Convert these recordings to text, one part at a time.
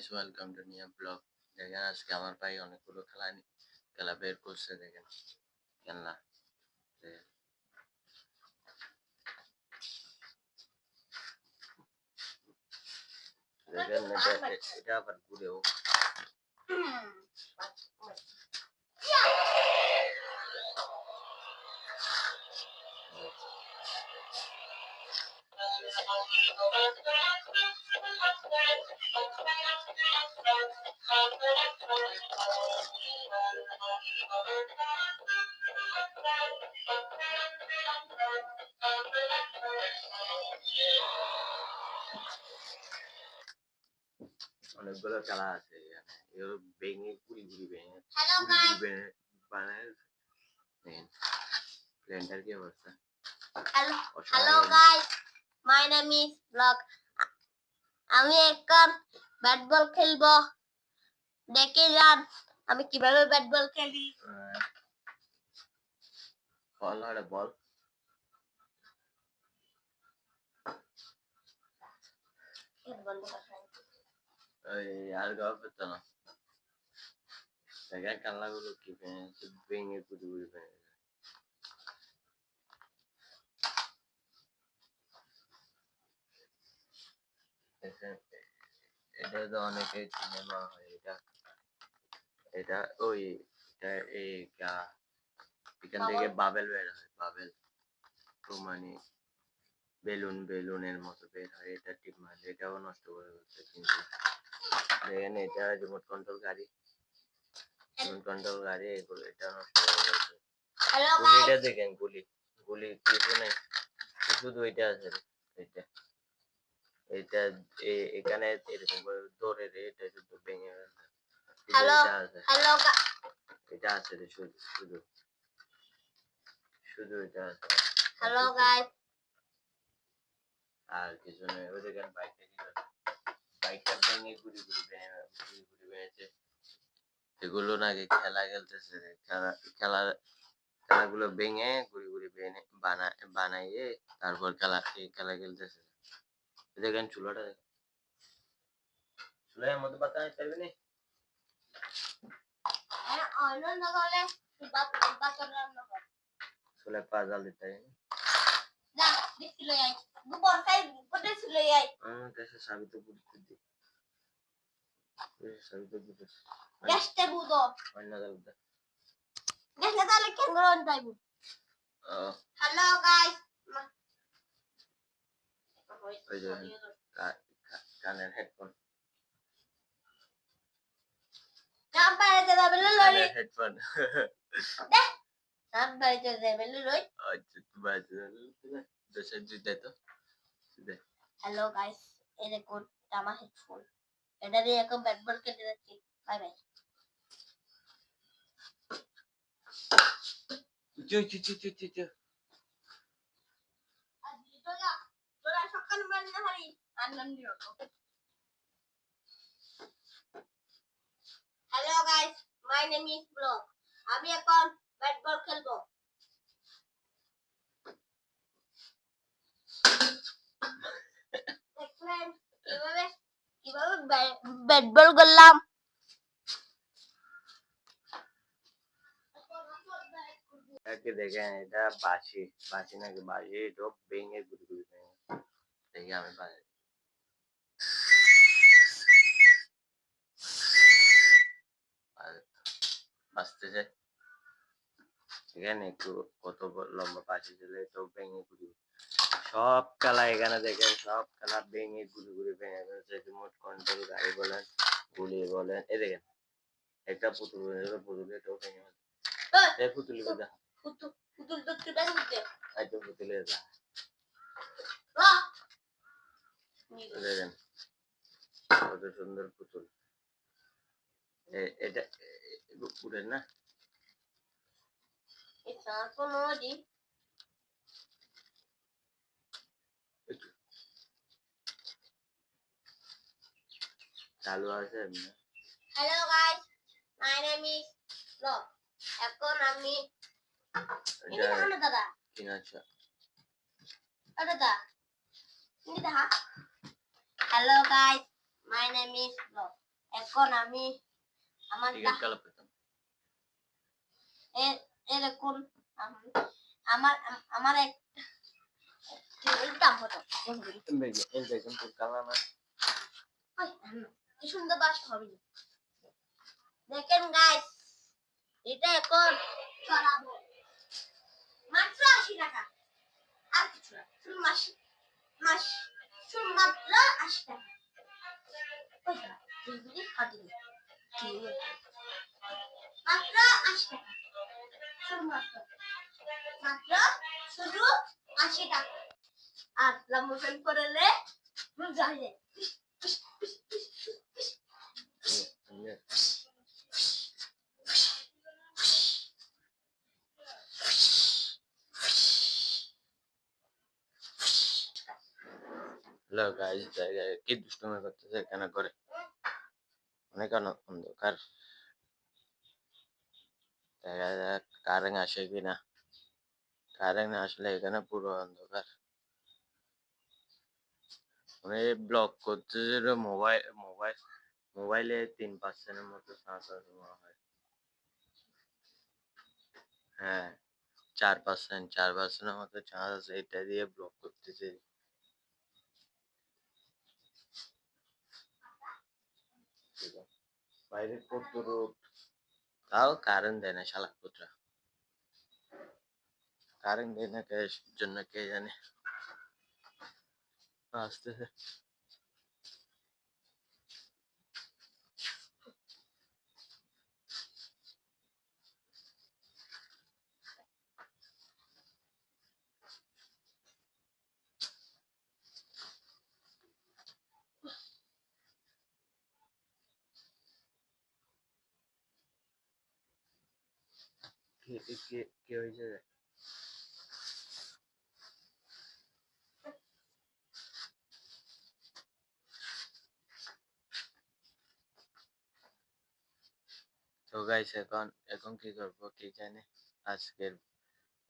Guys, welcome to new blog. দেখেন আজকে আমার ভাই অনেকগুলো খেলা বের করছে। দেখেন খেলনা, দেখেন এটা আবার ঘুরেও অনেকগুলো খেলা আছে এখানে। এগুলো ভেঙে গুড়ি ভেঙে বানায়। প্লেনটার কি অবস্থা? Hello guys, my name is blog. আমি এখন ব্যাট বল খেলবো। দেখে যান আমি কিভাবে ব্যাট বল খেলি। বল আর বল আর গল্প তো না। দেখেন খেলনাগুলো কি ভেঙে গুড়ি ভেঙে। এটা তো অনেকে সিনেমা হয়। এটা ওই এখান থেকে বাবেল বের হয়। বাবেল তো মানে বেলুনের মতো বের হয়। এটা ঠিক মানে এটাও নষ্ট করে ফেলছে। কিন্তু দেখেন এটা রিমোট কন্ট্রোল গাড়ি এগুলো এটা নষ্ট করে ফেলছে। গুলিটা দেখেন, গুলি কিছু নেই, শুধু এটা আছে। এটা এটা এখানে এরকম করে ধরে এটা শুধু ভেঙে ফেলছে। এটা আছে রে, শুধু এটা আছে। হ্যালো গাইস, আর কিছু নেই। ওই দেখেন বাইকটা ভেঙে গুড়ি ভেঙেছে। এগুলো নাকি খেলা খেলতেছে। খেলাগুলো ভেঙে গুড়ি বানাইয়ে তারপর খেলা খেলতেছে। দেখেন চুলাটা, চুলার মধ্যে পাতা নাই পারবে না। চুলে পা জাল দিতে দেশে সাবিত বুঝতে দি সাবিত বুঝতে গ্যাসটা বুঝো অন্য জাল দে। গ্যাসটা তাহলে কেন রন পাইবো। হ্যালো গাইস, ওই যে কানের হেডফোন, নাম্বারে যাবে লই হেডফোন দেখ নাম্বারে যাবে লই। আচ্ছা তুই বাজে দেশে জিতে তো দে। হ্যালো গাইস, এই দেখুন আমার হেডফোন। এটা দিয়ে এখন ব্যাট বল খেলতে যাচ্ছি। Bye bye. সকাল বেলা হারি আনলাম নিও। Hello guys, my name is blog. আমি এখন ব্যাট বল খেলবো। কিভাবে ব্যাট বল করলাম। দেখেন এটা বাসি নাকি বাসি সব ভেঙে গুড়ি দেখি আমি বাঁচতেছে। এখানে একটু কত লম্বা বাসি দিলে তো ভেঙে গুড়ি। সব খেলা এখানে দেখেন, সব খেলা ভেঙে গুড়ি ভেঙে ফেলছে। রিমোট কন্ট্রোল গাড়ি বলেন, গুলি বলেন। এই দেখেন একটা পুতুল এটাও ভেঙে ফেলছে। পুতুলি কথা পুতুল তো চুটা দিতে একদম পুতুলের দেখেন কত সুন্দর পুতুল। এটা উড়ে না। চালু আছে। Hello guys, my name is blog. এখন আমি দাদা কিনাচ্ছা দাদা hello guys, my name is blog. এখন আমি আমার টিকিট কালো পেতাম এরকম আমার আমার এক উল্টা হতো এই দেখুন তোর কালা না কি সুন্দর বাস হবে দেখেন গাইস এটা এখন চড়াবো মাত্র 80 টাকা আর কিছু না শুধু মাস মাস শুধু মাত্র 80 টাকা মাত্র 80 টাকা শুধু মাত্র শুধু 80 টাকা আর লাম্বুসেন করলে বুঝা যায় হ্যালো গাইস কি দুষ্টুমি করতেছে কেন করে অনেক অন্ধকার দেখা যাক কারেন্ট আসে কিনা কারেন্ট আসলে এখানে পুরো অন্ধকার মানে ব্লক করতেছে মোবাইলে 3% মতো চার্জ আছে মনে হয় হ্যাঁ 4% মতো চার্জ আছে এটা দিয়ে ব্লক করতেছে বাইরে কত রোদ তাও কারেন্ট দেয় না শালা পুত্রা কারেন্ট দেয় না কে জন্য কে জানে আসতেছে কি হয়েছে তো গাইস এখন এখন কি করবো কি জানে আজকের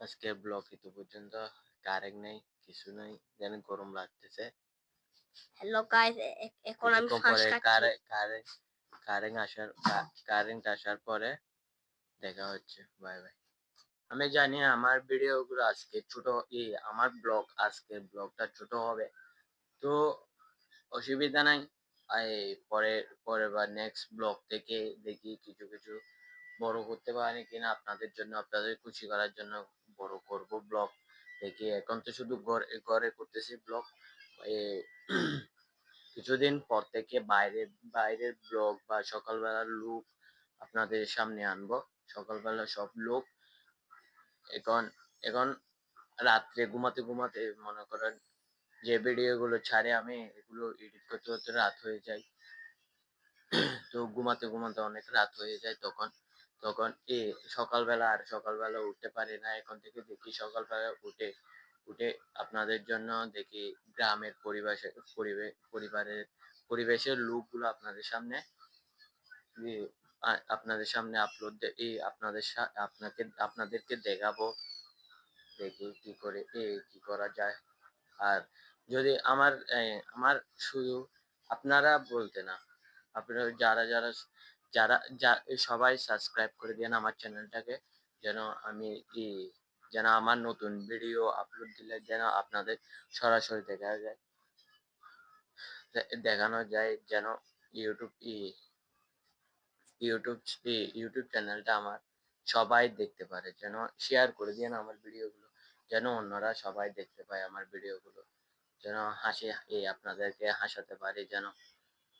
আজকের ব্লগ তো পর্যন্ত কারেন্ট নেই কিছু নেই যেন গরম লাগতেছে হ্যালো গাইস এখন আমি কিছুক্ষণ শ্বাস পরে কাটছি কারেন্ট আসার পরে দেখা হচ্ছে বাই বাই আমি জানি আমার ভিডিওগুলো আজকে ছোট আমার আজকের ব্লগটা ছোট হবে তো অসুবিধা নাই পরের বার নেক্সট ব্লগ থেকে দেখি কিছু কিছু বড় করতে পারি কিনা আপনাদের জন্য আপনাদের খুশি করার জন্য বড় করব ব্লগ দেখি এখন তো শুধু ঘরে করতেছি ব্লগ কিছুদিন পর থেকে বাইরের ব্লগ বা সকালবেলার লুক আপনাদের সামনে আনবো সকালবেলা সব লুক এখন এখন রাত্রে ঘুমাতে ঘুমাতে মনে করেন যে ভিডিও গুলো ছাড়ে আমি এগুলো এডিট করতে করতে রাত হয়ে যায় তো ঘুমাতে ঘুমাতে অনেক রাত হয়ে যায় তখন তখন সকালবেলা উঠতে পারি না এখন থেকে দেখি সকালবেলা উঠে আপনাদের জন্য দেখি গ্রামের পরিবেশের লুক গুলো আপনাদের সামনে আপলোড আপনাদেরকে দেখাবো দেখি কি করা যায় আর যদি আমার শুধু আপনারা বলতে না আপনারা যারা সবাই সাবস্ক্রাইব করে দেন আমার চ্যানেলটাকে যেন আমি যেন আমার নতুন ভিডিও আপলোড দিলে যেন আপনাদের সরাসরি দেখানো যায় যেন ইউটিউব ইউটিউব ইউটিউব চ্যানেলটা আমার সবাই দেখতে পারে যেন শেয়ার করে দেন আমার ভিডিওগুলো যেন অন্যরা সবাই দেখতে পায় আমার ভিডিওগুলো যেন আপনাদেরকে হাসাতে পারি যেন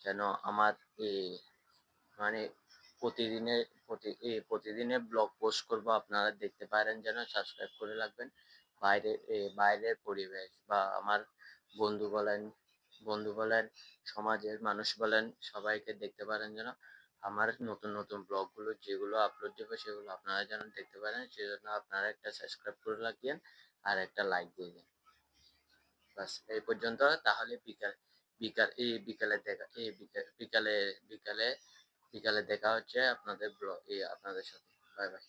যেন আমার এই মানে প্রতিদিনের ব্লগ পোস্ট করব আপনারা দেখতে পারেন যেন সাবস্ক্রাইব করে রাখবেন বাইরের পরিবেশ বা আমার বন্ধু বলেন সমাজের মানুষ বলেন সবাইকে দেখতে পারেন যেন আমার নতুন নতুন ব্লগ গুলো যেগুলো আপলোড দেবো সেগুলো আপনারা যেন দেখতে পারেন সেজন্য আপনারা একটা সাবস্ক্রাইব করে রাখবেন আর একটা লাইক দিয়ে দিন বাস এই পর্যন্ত তাহলে বিকালে দেখা বিকালে দেখা হচ্ছে আপনাদের সাথে বাই বাই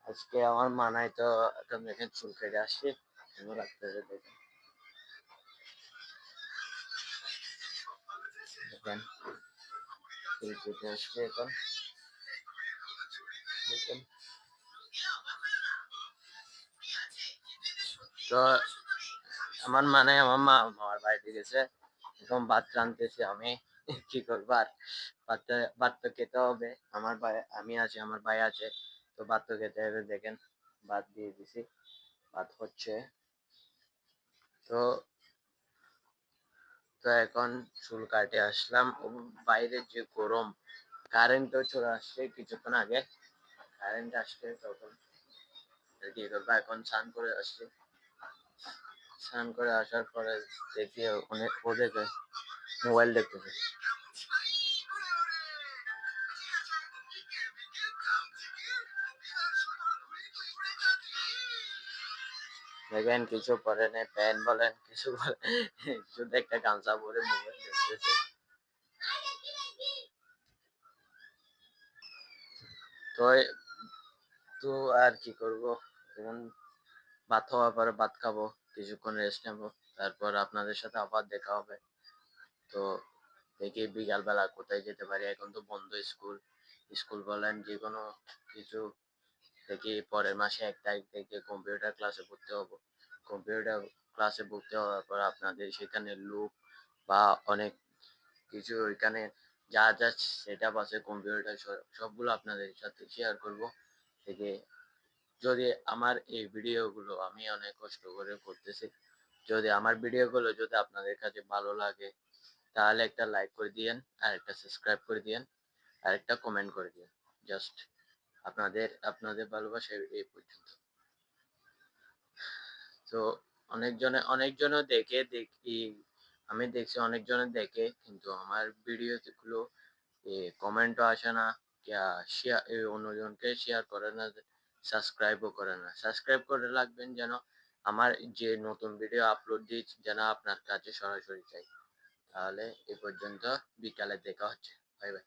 আজকে আমার মানায় তো একটা মেঘের চুল কেটে আসছে রাখতে দেখেন চুল কেটে আসছে এখন দেখেন। তো আমার আমার মা আমার বাড়িতে গেছে, এখন ভাত রাঁধতেছি আমি। কি করবো আর, ভাত তো খেতে হবে। আমার ভাই, আমি আছি, আমার ভাই আছে, তো ভাত তো খেতে হবে। দেখেন ভাত দিয়ে দিছি, ভাত হচ্ছে। তো তো এখন চুল কাটে আসলাম। বাইরে যে গরম, কারেন্টও চলে আসছে কিছুক্ষণ আগে, কারেন্ট আসছে তখন কি করবো, এখন স্নান করে আসছি। স্নান করে আসার পরে দেখি অনেক ওদেরকে মোবাইল দেখতেছে। দেখেন কিছু পরে নেই, প্যান্ট বলেন কিছু বলেন, শুধু একটা গামছা পরে মোবাইল দেখতেছে। তো তো আর কি করব, এখন ভাত হওয়ার পরে ভাত খাবো, কিছুক্ষণ রেস্ট নেবো, তারপর আপনাদের সাথে আবার দেখা হবে। তো দেখি বিকাল বেলা কোথায় যেতে পারি, এখন তো বন্ধ স্কুল। স্কুল বলেন যে কোনো কিছু, দেখি পরের মাসে 1 তারিখ থেকে কম্পিউটার ক্লাসে ভর্তি হবো। কম্পিউটার ক্লাসে ভর্তি হওয়ার পর আপনাদের সেখানে লুক বা অনেক কিছু ওইখানে যা যা সেটআপ আছে কম্পিউটার, সবগুলো আপনাদের সাথে শেয়ার করব। থেকে যদি আমার এই ভিডিওগুলো আমি অনেক কষ্ট করে করতেছি, যদি আমার ভিডিওগুলো যদি আপনাদের কাছে ভালো লাগে, তাহলে একটা লাইক করে দিয়েন, আর একটা সাবস্ক্রাইব করে দিয়েন, আর একটা কমেন্ট করে দিয়েন। জাস্ট আপনাদের ভালোবাসা এই পর্যন্ত। তো অনেকজনে দেখি, আমি দেখছি অনেকজনে দেখে, কিন্তু আমার ভিডিও গুলো কমেন্টও আসে না, শেয়ার অন্যজনকে শেয়ার করে না, সাবস্ক্রাইবও করে না। সাবস্ক্রাইব করে রাখবেন, যেন আমার যে নতুন ভিডিও আপলোড দিচ্ছি যেন আপনার কাছে সরাসরি চাই। তাহলে এ পর্যন্ত, বিকালে দেখা হচ্ছে। Bye bye.